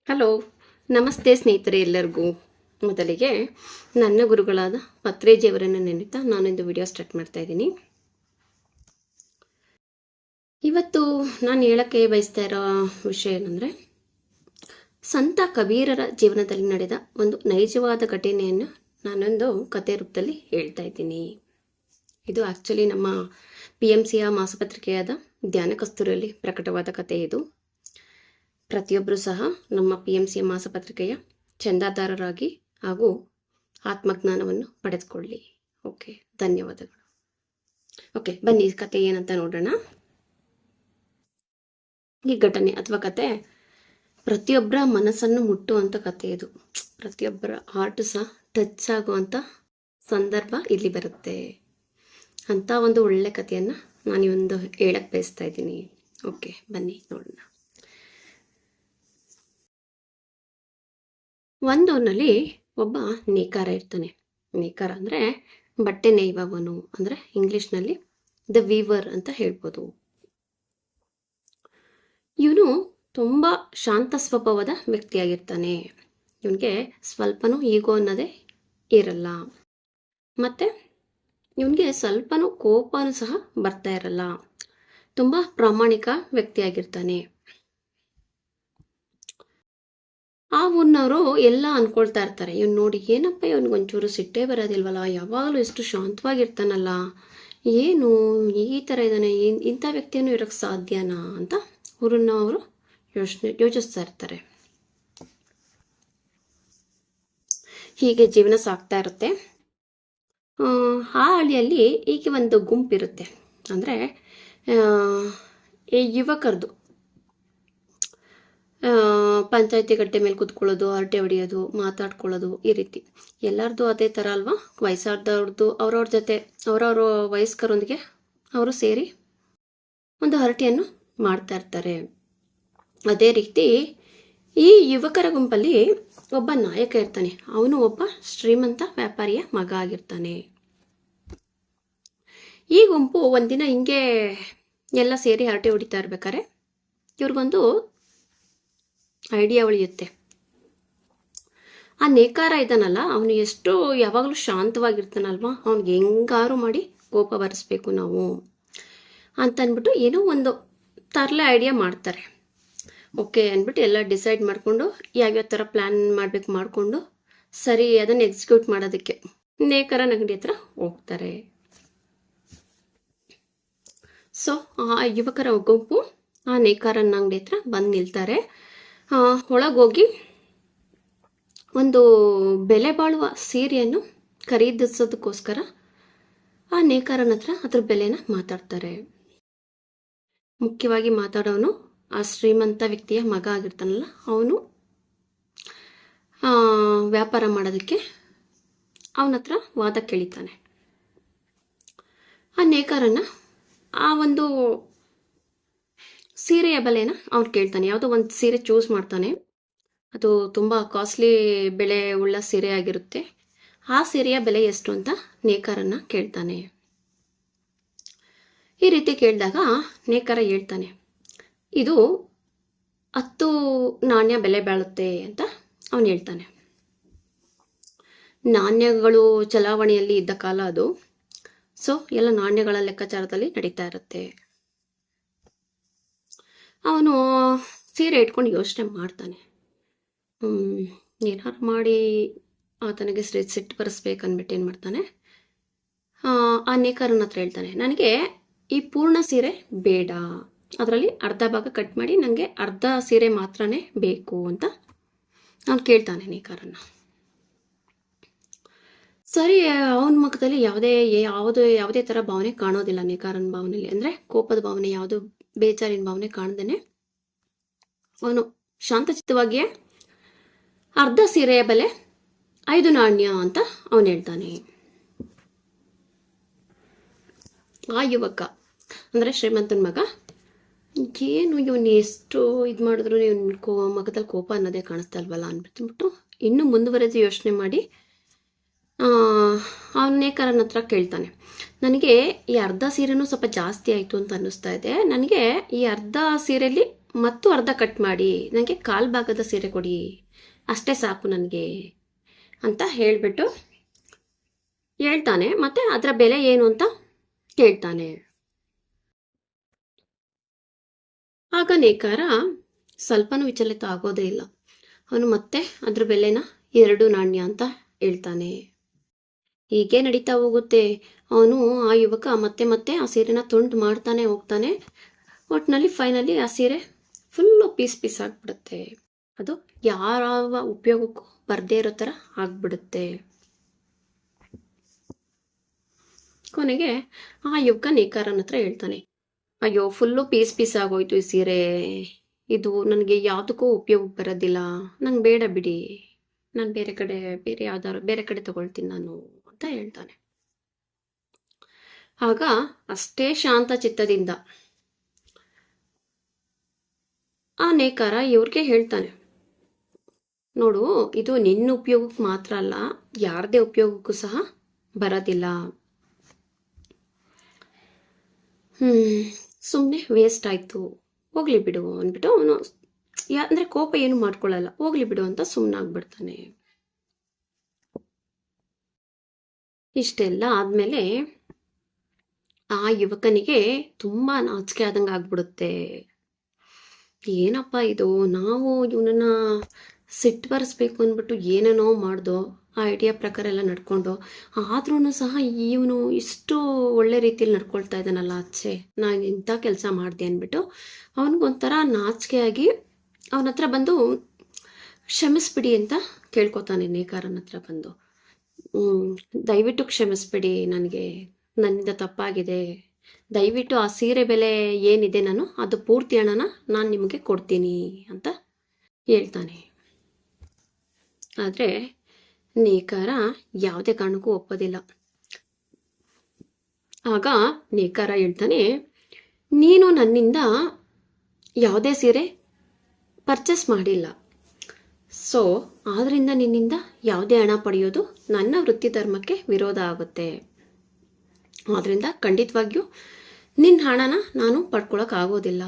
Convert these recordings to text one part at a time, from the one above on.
Hello, ನಮಸ್ತೆ ಸ್ನೇಹಿತರೆ ಎಲ್ಲರಿಗೂ. ಮೊದಲಿಗೆ ನನ್ನ ಗುರುಗಳಾದ ಪತ್ರೇಜಿಯವರನ್ನು ನೆನೀತಾ ನಾನೊಂದು ವಿಡಿಯೋ ಸ್ಟಾರ್ಟ್ ಮಾಡ್ತಾ ಇದ್ದೀನಿ. ಇವತ್ತು ನಾನು ಹೇಳಕ್ಕೆ ಬಯಸ್ತಾ ಇರೋ ವಿಷಯ ಏನಂದರೆ, ಸಂತ ಕಬೀರರ ಜೀವನದಲ್ಲಿ ನಡೆದ ಒಂದು ನೈಜವಾದ ಘಟನೆಯನ್ನು ನಾನೊಂದು ಕಥೆ ರೂಪದಲ್ಲಿ ಹೇಳ್ತಾ ಇದ್ದೀನಿ. ಇದು ಆ್ಯಕ್ಚುಲಿ ನಮ್ಮ PMCಯ ಮಾಸಪತ್ರಿಕೆಯಾದ ಧ್ಯಾನ ಕಸ್ತೂರಿಯಲ್ಲಿ ಪ್ರಕಟವಾದ ಕಥೆ. ಇದು ಪ್ರತಿಯೊಬ್ಬರೂ ಸಹ ನಮ್ಮ PMCಯ ಮಾಸಪತ್ರಿಕೆಯ ಚಂದಾದಾರರಾಗಿ ಹಾಗೂ ಆತ್ಮಜ್ಞಾನವನ್ನು ಪಡೆದುಕೊಳ್ಳಿ. ಓಕೆ, ಧನ್ಯವಾದಗಳು. ಓಕೆ, ಬನ್ನಿ ಕತೆ ಏನಂತ ನೋಡೋಣ. ಈ ಘಟನೆ ಅಥವಾ ಕತೆ ಪ್ರತಿಯೊಬ್ಬರ ಮನಸ್ಸನ್ನು ಮುಟ್ಟುವಂಥ ಕತೆ. ಇದು ಪ್ರತಿಯೊಬ್ಬರ ಹಾರ್ಟ್ ಸಹ ಟಚ್ ಆಗುವಂಥ ಸಂದರ್ಭ ಇಲ್ಲಿ ಬರುತ್ತೆ. ಅಂಥ ಒಂದು ಒಳ್ಳೆ ಕಥೆಯನ್ನು ನಾನು ಒಂದು ಹೇಳಕ್ಕೆ ಬಯಸ್ತಾ ಇದ್ದೀನಿ. ಓಕೆ, ಬನ್ನಿ ನೋಡೋಣ. ಒಂದೂರಿನಲ್ಲಿ ಒಬ್ಬ ನೇಕಾರ ಇರ್ತಾನೆ. ನೇಕಾರ ಅಂದರೆ ಬಟ್ಟೆ ನೇಯುವವನು, ಅಂದರೆ ಇಂಗ್ಲಿಷ್ನಲ್ಲಿ ದ ವೀವರ್ ಅಂತ ಹೇಳ್ಬೋದು. ಇವನು ತುಂಬ ಶಾಂತ ಸ್ವಭಾವದ ವ್ಯಕ್ತಿಯಾಗಿರ್ತಾನೆ. ಇವನಿಗೆ ಸ್ವಲ್ಪನೂ ಈಗೋ ಅನ್ನೋದೇ ಇರಲ್ಲ. ಮತ್ತು ಇವನಿಗೆ ಸ್ವಲ್ಪನೂ ಕೋಪನೂ ಸಹ ಬರ್ತಾ ಇರಲ್ಲ. ತುಂಬ ಪ್ರಾಮಾಣಿಕ ವ್ಯಕ್ತಿಯಾಗಿರ್ತಾನೆ. ಆ ಊರಿನವರು ಎಲ್ಲ ಅನ್ಕೊಳ್ತಾ ಇರ್ತಾರೆ, ಇವ್ನು ನೋಡಿ ಏನಪ್ಪ ಇವನಿಗೊಂಚೂರು ಸಿಟ್ಟೇ ಬರೋದಿಲ್ವಲ್ಲ, ಯಾವಾಗಲೂ ಎಷ್ಟು ಶಾಂತವಾಗಿರ್ತಾನಲ್ಲ, ಏನು ಈ ಥರ ಇದ್ದಾನೆ, ಇಂಥ ವ್ಯಕ್ತಿಯನ್ನು ಇರೋಕ್ಕೆ ಸಾಧ್ಯನಾ ಅಂತ ಊರಿನವರು ಯೋಚಿಸ್ತಾ ಇರ್ತಾರೆ. ಹೀಗೆ ಜೀವನ ಸಾಗ್ತಾ ಇರುತ್ತೆ. ಆ ಹಳ್ಳಿಯಲ್ಲಿ ಈಗ ಒಂದು ಗುಂಪಿರುತ್ತೆ, ಅಂದರೆ ಈ ಯುವಕರದು ಪಂಚಾಯತಿ ಗಟ್ಟೆ ಮೇಲೆ ಕೂತ್ಕೊಳ್ಳೋದು, ಹರಟೆ ಹೊಡಿಯೋದು, ಮಾತಾಡ್ಕೊಳ್ಳೋದು, ಈ ರೀತಿ ಎಲ್ಲರದು ಅದೇ ಥರ ಅಲ್ವಾ. ವಯಸ್ಸಾದವ್ರದ್ದು ಅವ್ರವ್ರ ಜೊತೆ ಅವರವ್ರ ವಯಸ್ಕರೊಂದಿಗೆ ಅವರು ಸೇರಿ ಒಂದು ಹರಟೆಯನ್ನು ಮಾಡ್ತಾ ಇರ್ತಾರೆ. ಅದೇ ರೀತಿ ಈ ಯುವಕರ ಗುಂಪಲ್ಲಿ ಒಬ್ಬ ನಾಯಕ ಇರ್ತಾನೆ. ಅವನು ಒಬ್ಬ ಶ್ರೀಮಂತ ವ್ಯಾಪಾರಿಯ ಮಗ ಆಗಿರ್ತಾನೆ. ಈ ಗುಂಪು ಒಂದಿನ ಹಿಂಗೆ ಎಲ್ಲ ಸೇರಿ ಹರಟೆ ಹೊಡಿತಾ ಇರ್ಬೇಕಾರೆ ಇವ್ರಿಗೊಂದು ಐಡಿಯಾ ಉಳಿಯುತ್ತೆ. ಆ ನೇಕಾರ ಇದ್ದಾನಲ್ಲ, ಅವನು ಎಷ್ಟು ಯಾವಾಗಲೂ ಶಾಂತವಾಗಿರ್ತಾನಲ್ವಾ, ಅವ್ನಿಗೆ ಹೆಂಗಾರು ಮಾಡಿ ಕೋಪ ಬರೆಸ್ಬೇಕು ನಾವು ಅಂತ ಅಂದ್ಬಿಟ್ಟು ಏನೋ ಒಂದು ತರಲೆ ಐಡಿಯಾ ಮಾಡ್ತಾರೆ. ಓಕೆ ಅಂದ್ಬಿಟ್ಟು ಎಲ್ಲ ಡಿಸೈಡ್ ಮಾಡಿಕೊಂಡು ಯಾವ್ಯಾವ ಥರ ಪ್ಲ್ಯಾನ್ ಮಾಡಬೇಕು ಮಾಡಿಕೊಂಡು ಸರಿ ಅದನ್ನು ಎಕ್ಸಿಕ್ಯೂಟ್ ಮಾಡೋದಕ್ಕೆ ನೇಕಾರನ ಅಂಗಡಿ ಹತ್ರ ಹೋಗ್ತಾರೆ. ಸೊ ಆ ಯುವಕರ ಗುಂಪು ಆ ನೇಕಾರನ ಅಂಗಡಿ ಹತ್ರ ಬಂದು ನಿಲ್ತಾರೆ. ಒಳಗೋಗಿ ಒಂದು ಬೆಲೆ ಬಾಳುವ ಸೀರೆಯನ್ನು ಖರೀದಿಸೋದಕ್ಕೋಸ್ಕರ ಆ ನೇಕಾರನ ಹತ್ರ ಅದ್ರ ಬೆಲೆನ ಮಾತಾಡ್ತಾರೆ. ಮುಖ್ಯವಾಗಿ ಮಾತಾಡೋನು ಆ ಶ್ರೀಮಂತ ವ್ಯಕ್ತಿಯ ಮಗ ಆಗಿರ್ತಾನಲ್ಲ, ಅವನು ವ್ಯಾಪಾರ ಮಾಡೋದಕ್ಕೆ ಅವನ ಹತ್ರ ವಾದ ಕೇಳಿತಾನೆ. ಆ ನೇಕಾರನ ಆ ಒಂದು ಸೀರೆಯ ಬೆಲೆನ ಅವ್ನು ಕೇಳ್ತಾನೆ. ಯಾವುದೋ ಒಂದು ಸೀರೆ ಚೂಸ್ ಮಾಡ್ತಾನೆ. ಅದು ತುಂಬ ಕಾಸ್ಟ್ಲಿ ಬೆಲೆ ಉಳ್ಳ ಸೀರೆ ಆಗಿರುತ್ತೆ. ಆ ಸೀರೆಯ ಬೆಲೆ ಎಷ್ಟು ಅಂತ ನೇಕಾರನ್ನ ಕೇಳ್ತಾನೆ. ಈ ರೀತಿ ಕೇಳಿದಾಗ ನೇಕಾರ ಹೇಳ್ತಾನೆ, ಇದು 10 ನಾಣ್ಯ ಬೆಲೆ ಬಾಳುತ್ತೆ ಅಂತ ಅವನು ಹೇಳ್ತಾನೆ. ನಾಣ್ಯಗಳು ಚಲಾವಣೆಯಲ್ಲಿ ಇದ್ದ ಕಾಲ ಅದು. ಸೊ ಎಲ್ಲ ನಾಣ್ಯಗಳ ಲೆಕ್ಕಾಚಾರದಲ್ಲಿ ನಡೀತಾ ಇರುತ್ತೆ. ಅವನು ಸೀರೆ ಇಟ್ಕೊಂಡು ಯೋಚನೆ ಮಾಡ್ತಾನೆ. ಏನಾರು ಮಾಡಿ ಆತನಿಗೆ ಸಿಟ್ಟು ಬರೆಸ್ಬೇಕನ್ಬಿಟ್ಟು ಏನು ಮಾಡ್ತಾನೆ, ಆ ನೇಕಾರನ ಹತ್ರ ಹೇಳ್ತಾನೆ, ನನಗೆ ಈ ಪೂರ್ಣ ಸೀರೆ ಬೇಡ, ಅದರಲ್ಲಿ ಅರ್ಧ ಭಾಗ ಕಟ್ ಮಾಡಿ ನನಗೆ ಅರ್ಧ ಸೀರೆ ಮಾತ್ರನೇ ಬೇಕು ಅಂತ ನಾನು ಕೇಳ್ತಾನೆ ನೇಕಾರನ. ಸರಿ, ಅವನ ಮುಖದಲ್ಲಿ ಯಾವುದೇ ಥರ ಭಾವನೆ ಕಾಣೋದಿಲ್ಲ. ನೇಕಾರನ ಭಾವನೆಯಲ್ಲಿ ಅಂದರೆ ಕೋಪದ ಭಾವನೆ, ಯಾವುದು ಬೇಜಾರಿನ ಭಾವನೆ ಕಾಣ್ದೇನೆ ಅವನು ಶಾಂತಚಿತ್ತವಾಗಿಯೇ ಅರ್ಧ ಸೀರೆಯ ಬೆಲೆ 5 ನಾಣ್ಯ ಅಂತ ಅವನು ಹೇಳ್ತಾನೆ. ಆ ಯುವಕ ಅಂದರೆ ಶ್ರೀಮಂತನ ಮಗ, ಏನು ಇವನು ಎಷ್ಟು ಇದು ಮಾಡಿದ್ರು ಇವನು ಮಗದಲ್ಲಿ ಕೋಪ ಅನ್ನೋದೇ ಕಾಣಿಸ್ತಾ ಇಲ್ವಲ್ಲ ಅಂದ್ಬಿಟ್ಟು ಇನ್ನೂ ಮುಂದುವರೆದು ಯೋಚನೆ ಮಾಡಿ ಅವನ ನೇಕಾರನ ಹತ್ರ ಕೇಳ್ತಾನೆ, ನನಗೆ ಈ ಅರ್ಧ ಸೀರೆನೂ ಸ್ವಲ್ಪ ಜಾಸ್ತಿ ಆಯಿತು ಅಂತ ಅನ್ನಿಸ್ತಾ ಇದೆ, ನನಗೆ ಈ ಅರ್ಧ ಸೀರೆಯಲ್ಲಿ ಮತ್ತು ಅರ್ಧ ಕಟ್ ಮಾಡಿ ನನಗೆ ಕಾಲು ಭಾಗದ ಸೀರೆ ಕೊಡಿ, ಅಷ್ಟೇ ಸಾಕು ನನಗೆ ಅಂತ ಹೇಳಿಬಿಟ್ಟು ಹೇಳ್ತಾನೆ. ಮತ್ತು ಅದರ ಬೆಲೆ ಏನು ಅಂತ ಕೇಳ್ತಾನೆ. ಆಗ ನೇಕಾರ ಸ್ವಲ್ಪನೂ ವಿಚಲಿತ ಆಗೋದೇ ಇಲ್ಲ. ಅವನು ಮತ್ತೆ ಅದ್ರ ಬೆಲೆನ 2 ನಾಣ್ಯ ಅಂತ ಹೇಳ್ತಾನೆ. ಹೀಗೆ ನಡೀತಾ ಹೋಗುತ್ತೆ. ಅವನು ಆ ಯುವಕ ಮತ್ತೆ ಮತ್ತೆ ಆ ಸೀರೆನ ತುಂಡು ಮಾಡ್ತಾನೆ ಹೋಗ್ತಾನೆ. ಒಟ್ಟಿನಲ್ಲಿ ಫೈನಲಿ ಆ ಸೀರೆ ಫುಲ್ಲು ಪೀಸ್ ಪೀಸ್ ಆಗಿಬಿಡುತ್ತೆ. ಅದು ಯಾವ ಉಪಯೋಗಕ್ಕೂ ಬರದೇ ಇರೋ ಥರ ಆಗ್ಬಿಡುತ್ತೆ. ಕೊನೆಗೆ ಆ ಯುವಕ ನೇಕಾರನ ಹತ್ರ ಹೇಳ್ತಾನೆ, ಅಯ್ಯೋ ಫುಲ್ಲು ಪೀಸ್ ಪೀಸ್ ಆಗೋಯ್ತು ಈ ಸೀರೆ, ಇದು ನನಗೆ ಯಾವುದಕ್ಕೂ ಉಪಯೋಗಕ್ಕೆ ಬರೋದಿಲ್ಲ, ನಂಗೆ ಬೇಡ ಬಿಡಿ, ನಾನು ಬೇರೆ ಕಡೆ ತಗೊಳ್ತೀನಿ ನಾನು ಅಂತ ಹೇಳ್ತಾನೆ. ಆಗ ಅಷ್ಟೇ ಶಾಂತ ಚಿತ್ತದಿಂದ ಆ ನೇಕಾರ ಇವ್ರಿಗೆ ಹೇಳ್ತಾನೆ, ನೋಡು ಇದು ನಿನ್ನ ಉಪಯೋಗಕ್ಕೆ ಮಾತ್ರ ಅಲ್ಲ, ಯಾರದೇ ಉಪಯೋಗಕ್ಕೂ ಸಹ ಬರೋದಿಲ್ಲ. ಸುಮ್ಮನೆ ವೇಸ್ಟ್ ಆಯಿತು, ಹೋಗ್ಲಿ ಬಿಡು ಅಂದ್ಬಿಟ್ಟು ಅವನು ಅಂದರೆ ಕೋಪ ಏನು ಮಾಡ್ಕೊಳ್ಳಲ್ಲ, ಹೋಗ್ಲಿ ಬಿಡು ಅಂತ ಸುಮ್ಮನಾಗ್ಬಿಡ್ತಾನೆ. ಇಷ್ಟೆಲ್ಲ ಆದಮೇಲೆ ಆ ಯುವಕನಿಗೆ ತುಂಬ ನಾಚಿಕೆ ಆದಂಗೆ ಆಗ್ಬಿಡುತ್ತೆ. ಏನಪ್ಪ ಇದು, ನಾವು ಇವನನ್ನ ಸಿಟ್ಟು ಬರೆಸ್ಬೇಕು ಅಂದ್ಬಿಟ್ಟು ಏನೇನೋ ಮಾಡ್ದೋ, ಆ ಐಡಿಯಾ ಪ್ರಕಾರ ಎಲ್ಲ ನಡ್ಕೊಂಡು, ಆದ್ರೂ ಸಹ ಇವನು ಇಷ್ಟು ಒಳ್ಳೆ ರೀತಿಯಲ್ಲಿ ನಡ್ಕೊಳ್ತಾ ಇದ್ದಾನಲ್ಲ, ಅಚ್ಚೆ ನಾನು ಇಂಥ ಕೆಲಸ ಮಾಡಿದೆ ಅಂದ್ಬಿಟ್ಟು ಅವನಿಗೊಂಥರ ನಾಚಿಕೆಯಾಗಿ ಅವನ ಹತ್ರ ಬಂದು ಕ್ಷಮಿಸ್ಬಿಡಿ ಅಂತ ಕೇಳ್ಕೊತಾನೆ. ನೇಕಾರನ ಹತ್ರ ಬಂದು, ದಯವಿಟ್ಟು ಕ್ಷಮಿಸ್ಬಿಡಿ, ನನಗೆ ನನ್ನಿಂದ ತಪ್ಪಾಗಿದೆ, ದಯವಿಟ್ಟು ಆ ಸೀರೆ ಬೆಲೆ ಏನಿದೆ ಅದು ಪೂರ್ತಿ ಹಣನ ನಾನು ನಿಮಗೆ ಕೊಡ್ತೀನಿ ಅಂತ ಹೇಳ್ತಾನೆ. ಆದರೆ ನೇಕಾರ ಯಾವುದೇ ಕಾರಣಕ್ಕೂ ಒಪ್ಪೋದಿಲ್ಲ. ಆಗ ನೇಕಾರ ಹೇಳ್ತಾನೆ, ನೀನು ನನ್ನಿಂದ ಯಾವುದೇ ಸೀರೆ ಪರ್ಚೇಸ್ ಮಾಡಿಲ್ಲ, ಸೊ ಆದ್ದರಿಂದ ನಿನ್ನಿಂದ ಯಾವುದೇ ಹಣ ಪಡೆಯೋದು ನನ್ನ ವೃತ್ತಿ ಧರ್ಮಕ್ಕೆ ವಿರೋಧ ಆಗುತ್ತೆ. ಆದ್ದರಿಂದ ಖಂಡಿತವಾಗಿಯೂ ನಿನ್ನ ಹಣನ ನಾನು ಪಡ್ಕೊಳ್ಳೋಕ್ಕಾಗೋದಿಲ್ಲ,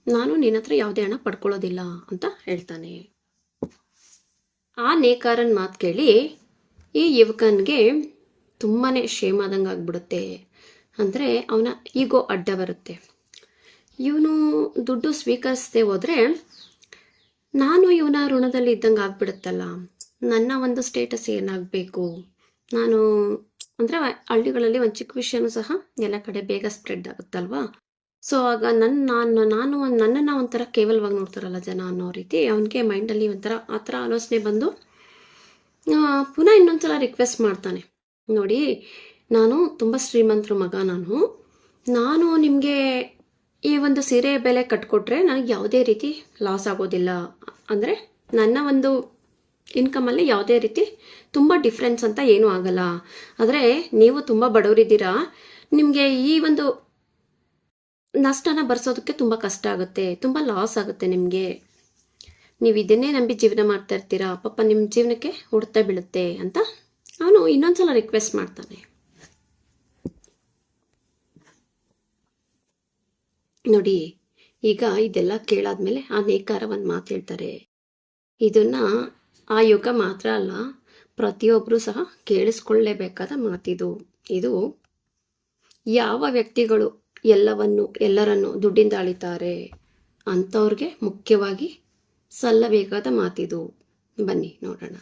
ನಾನು ನಿನ್ನ ಹತ್ರ ಯಾವುದೇ ಹಣ ಪಡ್ಕೊಳ್ಳೋದಿಲ್ಲ ಅಂತ ಹೇಳ್ತಾನೆ. ಆ ನೇಕಾರನ ಮಾತು ಕೇಳಿ ಈ ಯುವಕನಿಗೆ ತುಂಬಾ ಶೇಮ್ ಆದಂಗೆ ಆಗ್ಬಿಡುತ್ತೆ. ಅಂದರೆ ಅವನ ಈಗೋ ಅಡ್ಡ ಬರುತ್ತೆ. ಇವನು ದುಡ್ಡು ಸ್ವೀಕರಿಸದೆ ಹೋದರೆ ನಾನು ಇವನ ಋಣದಲ್ಲಿ ಇದ್ದಂಗೆ ಆಗ್ಬಿಡುತ್ತಲ್ಲ, ನನ್ನ ಒಂದು ಸ್ಟೇಟಸ್ ಏನಾಗಬೇಕು, ನಾನು ಅಂದರೆ ಹಳ್ಳಿಗಳಲ್ಲಿ ಒಂದು ಚಿಕ್ಕ ವಿಷಯನೂ ಸಹ ಎಲ್ಲ ಕಡೆ ಬೇಗ ಸ್ಪ್ರೆಡ್ ಆಗುತ್ತಲ್ವಾ. ಸೊ ಆಗ ನನ್ನನ್ನು ಒಂಥರ ಕೇವಲವಾಗಿ ನೋಡ್ತಾರಲ್ಲ ಜನ ಅನ್ನೋ ರೀತಿ ಅವನಿಗೆ ಮೈಂಡಲ್ಲಿ ಒಂಥರ ಆ ಥರ ಆಲೋಚನೆ ಬಂದು ಪುನಃ ಇನ್ನೊಂದ್ಸಲ ರಿಕ್ವೆಸ್ಟ್ ಮಾಡ್ತಾನೆ. ನೋಡಿ, ನಾನು ತುಂಬ ಶ್ರೀಮಂತರ ಮಗ, ನಾನು ನಿಮಗೆ ಈ ಒಂದು ಸೀರೆ ಬೆಲೆ ಕಟ್ಕೊಟ್ರೆ ನನಗೆ ಯಾವುದೇ ರೀತಿ ಲಾಸ್ ಆಗೋದಿಲ್ಲ. ಅಂದರೆ ನನ್ನ ಒಂದು ಇನ್ಕಮಲ್ಲಿ ಯಾವುದೇ ರೀತಿ ತುಂಬ ಡಿಫ್ರೆನ್ಸ್ ಅಂತ ಏನೂ ಆಗಲ್ಲ. ಆದರೆ ನೀವು ತುಂಬ ಬಡವರಿದ್ದೀರಾ, ನಿಮಗೆ ಈ ಒಂದು ನಷ್ಟನ ಭರಿಸೋದಕ್ಕೆ ತುಂಬ ಕಷ್ಟ ಆಗುತ್ತೆ, ತುಂಬ ಲಾಸ್ ಆಗುತ್ತೆ ನಿಮಗೆ, ನೀವು ಇದನ್ನೇ ನಂಬಿ ಜೀವನ ಮಾಡ್ತಾ ಇರ್ತೀರಾ, ಪಾಪ ನಿಮ್ಮ ಜೀವನಕ್ಕೆ ಹೊಡ್ತಾ ಬೀಳುತ್ತೆ ಅಂತ ಅವನು ಇನ್ನೊಂದ್ಸಲ ರಿಕ್ವೆಸ್ಟ್ ಮಾಡ್ತಾನೆ. ನೋಡಿ, ಈಗ ಇದೆಲ್ಲ ಕೇಳಾದ್ಮೇಲೆ ಆ ನೇಕಾರ ಒಂದು ಮಾತು ಹೇಳ್ತಾರೆ. ಇದನ್ನ ಆ ಯುಗ ಮಾತ್ರ ಅಲ್ಲ, ಪ್ರತಿಯೊಬ್ಬರು ಸಹ ಕೇಳಿಸ್ಕೊಳ್ಳೇಬೇಕಾದ ಮಾತಿದು. ಇದು ಯಾವ ವ್ಯಕ್ತಿಗಳು ಎಲ್ಲರನ್ನು ದುಡ್ಡಿಂದ ಅಳಿತಾರೆ ಅಂಥವ್ರಿಗೆ ಮುಖ್ಯವಾಗಿ ಸಲ್ಲಬೇಕಾದ ಮಾತಿದು. ಬನ್ನಿ ನೋಡೋಣ.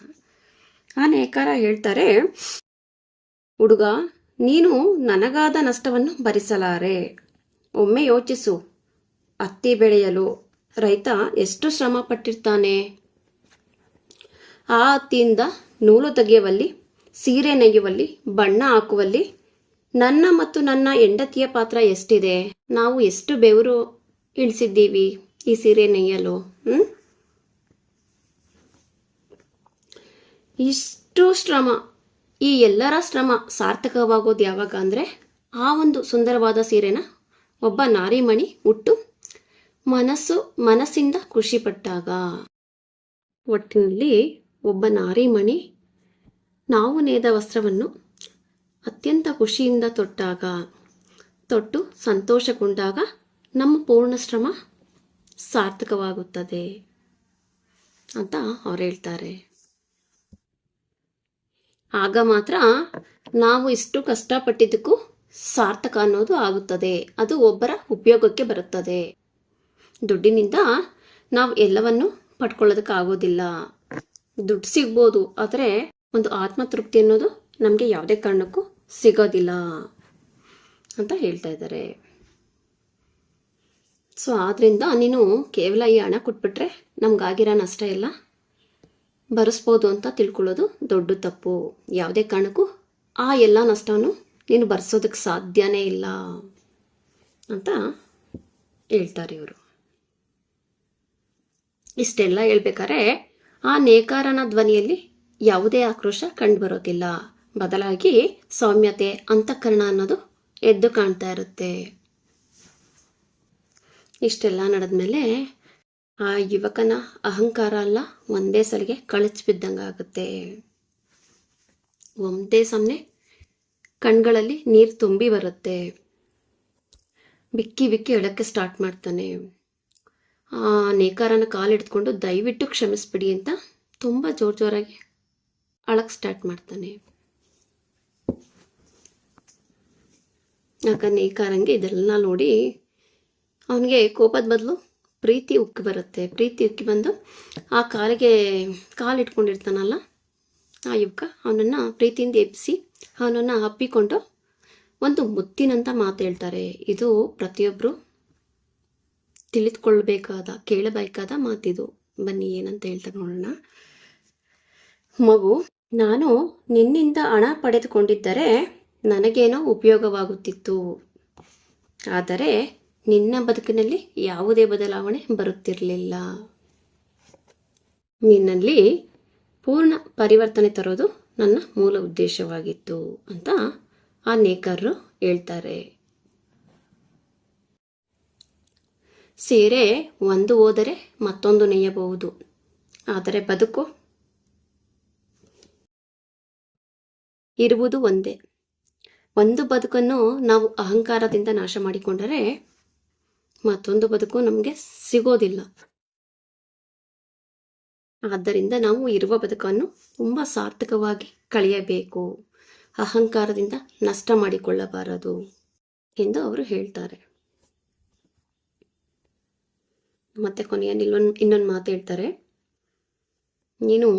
ಆ ನೇಕಾರ ಹೇಳ್ತಾರೆ, ಹುಡುಗ, ನೀನು ನನಗಾದ ನಷ್ಟವನ್ನು ಭರಿಸಲಾರೆ. ಒಮ್ಮೆ ಯೋಚಿಸು, ಹತ್ತಿ ಬೆಳೆಯಲು ರೈತ ಎಷ್ಟು ಶ್ರಮ ಪಟ್ಟಿರ್ತಾನೆ. ಆ ಹತ್ತಿಯಿಂದ ನೂಲು ತೆಗೆಯುವಲ್ಲಿ, ಸೀರೆ ನೇಯುವಲ್ಲಿ, ಬಣ್ಣ ಹಾಕುವಲ್ಲಿ ನನ್ನ ಮತ್ತು ನನ್ನ ಹೆಂಡತಿಯ ಪಾತ್ರ ಎಷ್ಟಿದೆ. ನಾವು ಎಷ್ಟು ಬೆವರು ಇಳಿಸಿದ್ದೀವಿ ಈ ಸೀರೆ ನೇಯಲು. ಇಷ್ಟು ಶ್ರಮ, ಈ ಎಲ್ಲರ ಶ್ರಮ ಸಾರ್ಥಕವಾಗೋದು ಯಾವಾಗ ಅಂದರೆ ಆ ಒಂದು ಸುಂದರವಾದ ಸೀರೆನ ಒಬ್ಬ ನಾರಿಮಣಿ ಉಟ್ಟು ಮನಸ್ಸಿಂದ ಖುಷಿ ಪಟ್ಟಾಗ. ಒಟ್ಟಿನಲ್ಲಿ ಒಬ್ಬ ನಾರಿಮಣಿ ನಾವು ನೇಯ್ದ ವಸ್ತ್ರವನ್ನು ಅತ್ಯಂತ ಖುಷಿಯಿಂದ ತೊಟ್ಟು ಸಂತೋಷಗೊಂಡಾಗ ನಮ್ಮ ಪೂರ್ಣ ಶ್ರಮ ಸಾರ್ಥಕವಾಗುತ್ತದೆ ಅಂತ ಅವ್ರು ಹೇಳ್ತಾರೆ. ಆಗ ಮಾತ್ರ ನಾವು ಇಷ್ಟು ಕಷ್ಟಪಟ್ಟಿದ್ದಕ್ಕೂ ಸಾರ್ಥಕ ಅನ್ನೋದು ಆಗುತ್ತದೆ. ಅದು ಒಬ್ಬರ ಉಪಯೋಗಕ್ಕೆ ಬರುತ್ತದೆ. ದುಡ್ಡಿನಿಂದ ನಾವು ಎಲ್ಲವನ್ನು ಪಡ್ಕೊಳ್ಳೋದಕ್ಕಾಗೋದಿಲ್ಲ. ದುಡ್ಡು ಸಿಗ್ಬೋದು, ಆದರೆ ಒಂದು ಆತ್ಮತೃಪ್ತಿ ಅನ್ನೋದು ನಮಗೆ ಯಾವುದೇ ಕಾರಣಕ್ಕೂ ಸಿಗೋದಿಲ್ಲ ಅಂತ ಹೇಳ್ತಾ ಇದ್ದಾರೆ. ಸೊ ಆದ್ದರಿಂದ ನೀನು ಕೇವಲ ಈ ಹಣ ಕೊಟ್ಬಿಟ್ರೆ ನಮ್ಗಾಗಿರೋ ನಷ್ಟ ಎಲ್ಲ ಭರಿಸ್ಬೋದು ಅಂತ ತಿಳ್ಕೊಳ್ಳೋದು ದೊಡ್ಡ ತಪ್ಪು. ಯಾವುದೇ ಕಾರಣಕ್ಕೂ ಆ ಎಲ್ಲ ನಷ್ಟವನ್ನು ನೀನು ಭರಿಸೋದಕ್ಕೆ ಸಾಧ್ಯನೇ ಇಲ್ಲ ಅಂತ ಹೇಳ್ತಾರೆ ಇವರು. ಇಷ್ಟೆಲ್ಲ ಹೇಳ್ಬೇಕಾದ್ರೆ ಆ ನೇಕಾರನ ಧ್ವನಿಯಲ್ಲಿ ಯಾವುದೇ ಆಕ್ರೋಶ ಕಂಡುಬರೋದಿಲ್ಲ. ಬದಲಾಗಿ ಸೌಮ್ಯತೆ, ಅಂತಃಕರಣ ಅನ್ನೋದು ಎದ್ದು ಕಾಣ್ತಾ ಇರುತ್ತೆ. ಇಷ್ಟೆಲ್ಲ ನಡೆದ್ಮೇಲೆ ಆ ಯುವಕನ ಅಹಂಕಾರ ಎಲ್ಲ ಒಂದೇ ಸಲಿಗೆ ಕಳಚಿ ಬಿದ್ದಂಗೆ ಆಗುತ್ತೆ. ಒಂದೇ ಸಮನೆ ಕಣ್ಗಳಲ್ಲಿ ನೀರು ತುಂಬಿ ಬರುತ್ತೆ. ಬಿಕ್ಕಿ ಬಿಕ್ಕಿ ಅಳಕ್ಕೆ ಸ್ಟಾರ್ಟ್ ಮಾಡ್ತಾನೆ. ಆ ನೇಕಾರನ ಕಾಲಿಡ್ಕೊಂಡು ದಯವಿಟ್ಟು ಕ್ಷಮಿಸ್ಬಿಡಿ ಅಂತ ತುಂಬ ಜೋರಾಗಿ ಅಳಕ್ಕೆ ಸ್ಟಾರ್ಟ್ ಮಾಡ್ತಾನೆ. ಆಗ ನೇಕಾರಂಗೆ ಇದೆಲ್ಲ ನೋಡಿ ಅವನಿಗೆ ಕೋಪದ ಬದಲು ಪ್ರೀತಿ ಉಕ್ಕಿ ಬರುತ್ತೆ. ಪ್ರೀತಿ ಉಕ್ಕಿ ಬಂದು ಆ ಕಾಲಿಟ್ಕೊಂಡಿರ್ತಾನಲ್ಲ ಆ ಯುವಕ, ಅವನನ್ನು ಪ್ರೀತಿಯಿಂದ ಎಬ್ಬಿಸಿ ಅವನನ್ನು ಅಪ್ಪಿಕೊಂಡು ಒಂದು ಮುತ್ತಿನಂತ ಮಾತು ಹೇಳ್ತಾರೆ. ಇದು ಪ್ರತಿಯೊಬ್ಬರು ತಿಳಿದುಕೊಳ್ಬೇಕಾದ, ಕೇಳಬೇಕಾದ ಮಾತಿದು. ಬನ್ನಿ ಏನಂತ ಹೇಳ್ತಾರೆ ನೋಡೋಣ. ಮಗು, ನಾನು ನಿನ್ನಿಂದ ಹಣ ಪಡೆದುಕೊಂಡಿದ್ದರೆ ನನಗೇನೋ ಉಪಯೋಗವಾಗುತ್ತಿತ್ತು. ಆದರೆ ನಿನ್ನ ಬದುಕಿನಲ್ಲಿ ಯಾವುದೇ ಬದಲಾವಣೆ ಬರುತ್ತಿರಲಿಲ್ಲ. ನಿನ್ನಲ್ಲಿ ಪೂರ್ಣ ಪರಿವರ್ತನೆ ತರೋದು ನನ್ನ ಮೂಲ ಉದ್ದೇಶವಾಗಿತ್ತು ಅಂತ ಆ ನೇಕಾರರು ಹೇಳ್ತಾರೆ. ಸೀರೆ ಒಂದು ಹೋದರೆ ಮತ್ತೊಂದು ನೇಯಬಹುದು, ಆದರೆ ಬದುಕು ಇರುವುದು ಒಂದೇ. ಒಂದು ಬದುಕನ್ನು ನಾವು ಅಹಂಕಾರದಿಂದ ನಾಶ ಮಾಡಿಕೊಂಡರೆ ಮತ್ತೊಂದು ಬದುಕು ನಮಗೆ ಸಿಗೋದಿಲ್ಲ. ಆದ್ದರಿಂದ ನಾವು ಇರುವ ಬದುಕನ್ನು ತುಂಬ ಸಾರ್ಥಕವಾಗಿ ಕಳೆಯಬೇಕು, ಅಹಂಕಾರದಿಂದ ನಷ್ಟ ಮಾಡಿಕೊಳ್ಳಬಾರದು ಎಂದು ಅವರು ಹೇಳ್ತಾರೆ. ಮತ್ತೆ ಕೊನೆಯಲ್ಲಿ ಇನ್ನೊಂದು ಮಾತು ಹೇಳ್ತಾರೆ. ನೀನು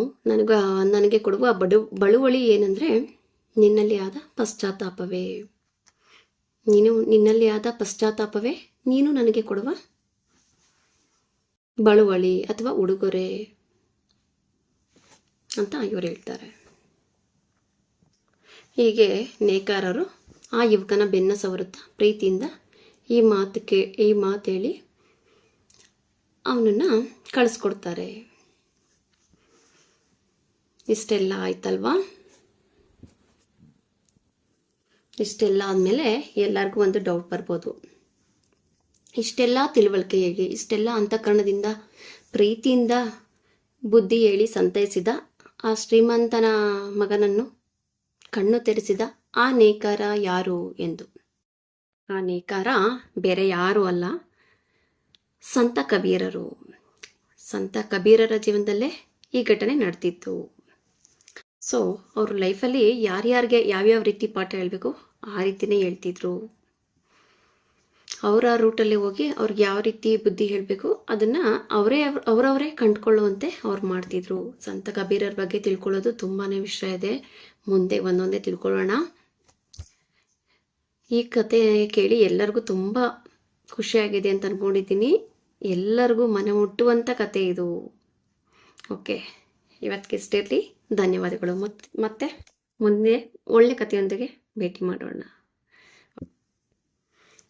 ನನಗೆ ಕೊಡುವ ಬಳುವಳಿ ಏನಂದರೆ ನಿನ್ನಲ್ಲಿ ಆದ ಪಶ್ಚಾತ್ತಾಪವೇ. ನಿನ್ನಲ್ಲಿ ಆದ ಪಶ್ಚಾತ್ತಾಪವೇ ನೀನು ನನಗೆ ಕೊಡುವ ಬಳುವಳಿ ಅಥವಾ ಉಡುಗೊರೆ ಅಂತ ಇವರು ಹೇಳ್ತಾರೆ. ಹೀಗೆ ನೇಕಾರರು ಆ ಯುವಕನ ಬೆನ್ನ ಸವರುತ್ತಾ ಪ್ರೀತಿಯಿಂದ ಈ ಮಾತು ಹೇಳಿ ಅವನನ್ನು ಕಳಿಸ್ಕೊಡ್ತಾರೆ. ಇಷ್ಟೆಲ್ಲ ಆಯ್ತಲ್ವಾ? ಇಷ್ಟೆಲ್ಲ ಆದಮೇಲೆ ಎಲ್ಲರಿಗೂ ಒಂದು ಡೌಟ್ ಬರ್ಬೋದು. ಇಷ್ಟೆಲ್ಲ ತಿಳುವಳಿಕೆ ಹೇಳಿ, ಇಷ್ಟೆಲ್ಲ ಅಂತಃಕರಣದಿಂದ ಪ್ರೀತಿಯಿಂದ ಬುದ್ಧಿ ಹೇಳಿ ಸಂತೈಸಿದ ಆ ಶ್ರೀಮಂತನ ಮಗನನ್ನು ಕಣ್ಣು ತೆರೆಸಿದ ಆ ನೇಕಾರ ಯಾರು ಎಂದು. ಆ ನೇಕಾರ ಬೇರೆ ಯಾರೂ ಅಲ್ಲ, ಸಂತ ಕಬೀರರು. ಸಂತ ಕಬೀರರ ಜೀವನದಲ್ಲೇ ಈ ಘಟನೆ ನಡೆದಿತ್ತು. ಸೊ ಅವ್ರ ಲೈಫಲ್ಲಿ ಯಾರ್ಯಾರಿಗೆ ಯಾವ್ಯಾವ ರೀತಿ ಪಾಠ ಹೇಳಬೇಕು ಆ ರೀತಿನೇ ಹೇಳ್ತಿದ್ರು. ಅವರ ರೂಟಲ್ಲಿ ಹೋಗಿ ಅವ್ರಿಗೆ ಯಾವ ರೀತಿ ಬುದ್ಧಿ ಹೇಳಬೇಕು ಅದನ್ನು ಅವರವರೇ ಕಂಡುಕೊಳ್ಳುವಂತೆ ಅವ್ರು ಮಾಡ್ತಿದ್ರು. ಸಂತ ಕಬೀರರ ಬಗ್ಗೆ ತಿಳ್ಕೊಳ್ಳೋದು ತುಂಬಾ ವಿಷಯ ಇದೆ, ಮುಂದೆ ಒಂದೊಂದೇ ತಿಳ್ಕೊಳ್ಳೋಣ. ಈ ಕತೆ ಕೇಳಿ ಎಲ್ಲರಿಗೂ ತುಂಬ ಖುಷಿಯಾಗಿದೆ ಅಂತ ಅಂದ್ಕೊಂಡಿದ್ದೀನಿ. ಎಲ್ಲರಿಗೂ ಮನೆ ಮುಟ್ಟುವಂಥ ಕತೆ ಇದು. ಓಕೆ, ಇವತ್ತಿಗಿಷ್ಟಿರಲಿ. ಧನ್ಯವಾದಗಳು. ಮತ್ತೆ ಮುಂದೆ ಒಳ್ಳೆ ಕಥೆಯೊಂದಿಗೆ ಭೇಟಿ ಮಾಡೋಣ.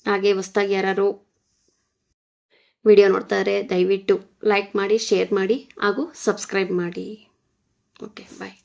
ಹಾಗೆ ಹೊಸದಾಗಿ ಯಾರು ವಿಡಿಯೋ ನೋಡ್ತಾರೆ ದಯವಿಟ್ಟು ಲೈಕ್ ಮಾಡಿ, ಶೇರ್ ಮಾಡಿ ಹಾಗೂ ಸಬ್ಸ್ಕ್ರೈಬ್ ಮಾಡಿ. ಓಕೆ, ಬಾಯ್.